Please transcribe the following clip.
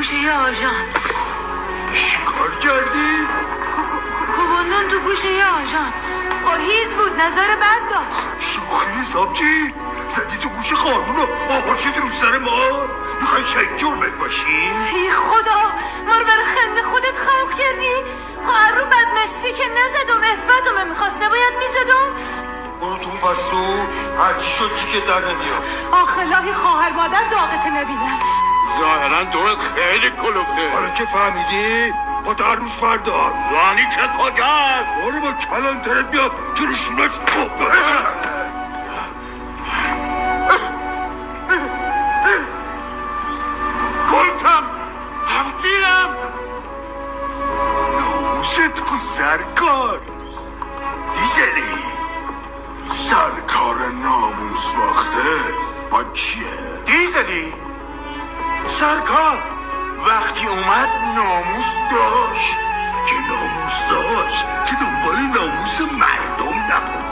گوشه یه آژان. چیکار کردی؟ کوبوندم تو گوشه یه آژان. هیز بود، نظر بد داشت. شوخی نیست آبجی؟ زدی تو گوش قانون و آوار شدی رو سر ما؟ میخوای شاید جرمت باشی؟ ای خدا، ما رو برای خنده خودت خلق کردی؟ خواهر رو بدمستی که نزدم، افتم میخواست نباید میزدم؟ برو تو پس تو هرچی شد چی که در نمیاد. آخلاهی خواهر مادر داغت نبینم. ظاهرا دورت خیلی کلفته. حالا که فهمیدی با در روش فردار. رانی که کجاست؟ برو با کلانترت بیاد که روشونش کلتم هفتیرم. ناموست کو سرکار دیزلی. سرکار ناموس باخته با چیه؟ دیزلی سرکار وقتی اومد ناموس داشت. که ناموس داشت که دنبال ناموس مردم نبود.